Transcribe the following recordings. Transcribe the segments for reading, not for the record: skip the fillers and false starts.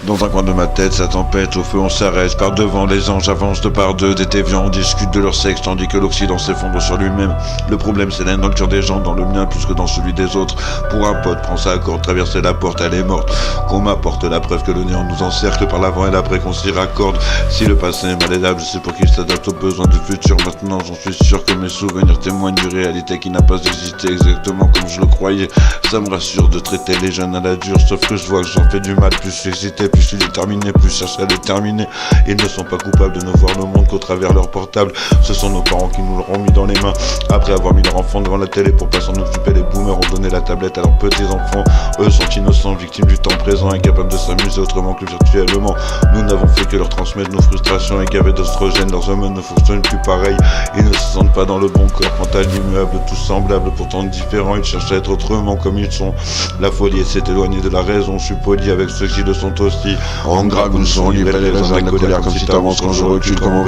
Dans un coin de ma tête, ça tempête, au feu on s'arrête. Par devant, les anges avancent de par deux. Des déviants discutent de leur sexe, tandis que l'Occident s'effondre sur lui-même. Le problème, c'est la nocturne des gens, dans le mien plus que dans celui des autres. Pour un pote, prends sa corde, traverser la porte, elle est morte. Qu'on m'apporte la preuve que le néant nous encercle par l'avant et l'après qu'on s'y raccorde. Si le passé est malléable, c'est pour qu'il s'adapte aux besoins du futur. Maintenant, j'en suis sûr que mes souvenirs témoignent d'une réalité qui n'a pas existé exactement comme je le croyais. Ça me rassure de traiter les jeunes à la dure, sauf que je vois que j'en fais du mal. Plus je suis excité, plus je suis déterminé, plus je cherche à le terminer. Ils ne sont pas coupables de ne voir le monde qu'au travers leur portable. Ce sont nos parents qui nous l'auront mis dans les mains. Après avoir mis leur enfant devant la télé pour pas s'en occuper, les boomers ont donné la tablette à leurs petits enfants. Eux sont innocents, victimes du temps présent, incapables de s'amuser autrement que virtuellement. Nous n'avons fait que leur transmettre nos frustrations et gavés d'ostrogène. Leurs hommes ne fonctionnent plus pareil. Ils ne se sentent pas dans le bon corps quant à l'immuable, tous semblables, pourtant différents. Ils cherchent à être autrement comme ils sont. La folie s'est éloignée de la raison. Je suis poli avec ceux qui le sont aussi. En gras, nous sont livrés les raisins de la colère comme si t'avances quand je recule. Comment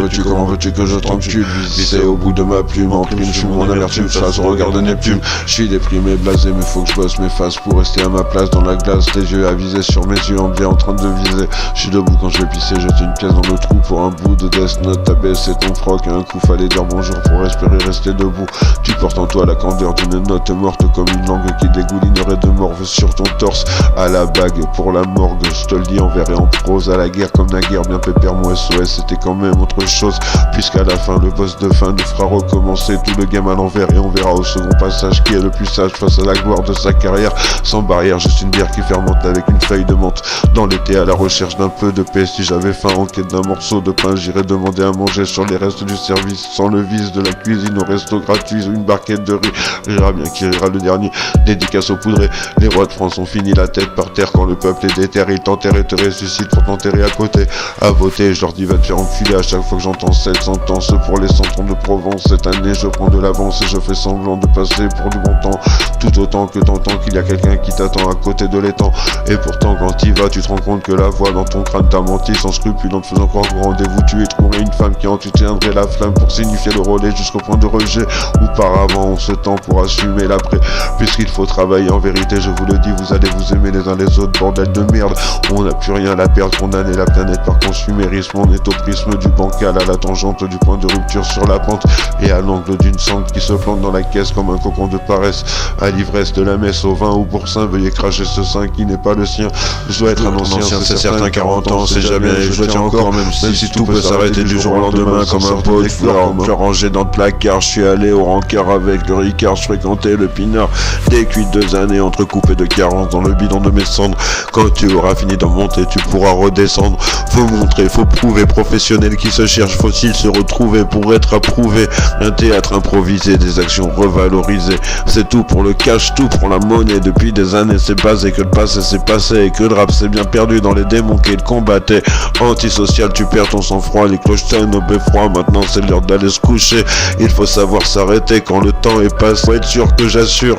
veux-tu que je t'encule? Visser au bout de ma plume, en prime, je suis mon amertume, chasse au regard de Neptune. Je suis déprimé, blasé, mais faut que je bosse mes faces pour rester à ma place dans la glace. Les yeux avisés sur mes yeux, en bien en train de viser. Je suis debout quand je vais pisser, jette une pièce dans le trou pour un bout de Death Note. T'as baissé ton froc, un coup fallait dire bonjour pour respirer, rester debout. Tu portes en toi la candeur d'une note morte comme une langue qui dégoulinerait de morve sur ton torse. À la bague pour la morgue, je te le dis en vers et en prose. À la guerre comme la guerre, bien pépère, moi SOS, c'était quand même autre chose. Puisqu'à la fin, le boss de fin nous fera recommencer tout le game à l'envers. Et on verra au second passage qui est le plus sage face à la gloire de sa carrière. Sans barrière, juste une bière qui fermente avec une feuille de menthe. Dans l'été à la recherche d'un peu de paix, si j'avais faim en quête d'un morceau de pain, j'irais demander à manger sur les restes du service. Sans le vice de la cuisine au resto gratuit, une barquette de riz. Rira bien qui rira le dernier, dédicace au poudré. Les rois de France ont fini la tête par terre quand le peuple est déter. Ils t'enterrent et te ressuscitent pour t'enterrer à côté. À voter, je leur dis va te faire enculer à chaque fois que j'entends cette sentence. Pour les centres de Provence, cette année je prends de l'avance et je fais semblant de passer pour du bon temps. Tout autant que t'entends qu'il y a quelqu'un qui t'attend à côté de l'étang. Et pourtant quand t'y vas, tu te rends compte que la voix dans ton crâne t'a menti sans scrupule en te faisant croire qu'au rendez-vous tu es trouvé une femme qui en tu tiendrais la flamme pour signifier le relais jusqu'au point de rejet. Auparavant on se tend pour assumer l'après. Puisqu'il faut travailler en vérité, je vous le dis, vous allez vous aimer les uns les autres, bordel de merde. On n'a plus rien à perdre, condamner la planète par consumérisme. On est au prisme du bancal, à la tangente du point de rupture sur la pente et à l'angle d'une sangle qui se plante dans la caisse comme un cocon de paresse. À l'ivresse de la messe, au vin ou pour saint, veuillez cracher ce sein qui n'est pas le sien. Je dois être un ancien, c'est certain, 40 ans, c'est jamais, et je le tiens encore, même si tout peut s'arrêter du jour au lendemain comme un pot de fleurs rangé dans le placard. Je suis allé au rencard avec le Ricard, je fréquentais le Pinard. Des cuites 2 années entrecoupées de carences dans le bidon de mes cendres. Quand tu auras fini d'en monter, tu pourras redescendre. Faut montrer, faut prouver, professionnel qui se cherche, faut-il se retrouver pour être approuvé. Un théâtre improvisé, des actions revalorisées. C'est tout pour le cash, tout pour la monnaie. Depuis des années c'est basé que le passé s'est passé et que le rap s'est bien perdu dans les démons qu'il combattait. Antisocial, tu perds ton sang-froid, les cloches sonnent au beffroi. Maintenant c'est l'heure d'aller se coucher. Il faut savoir s'arrêter quand le temps est passé. Faut être sûr que j'assure.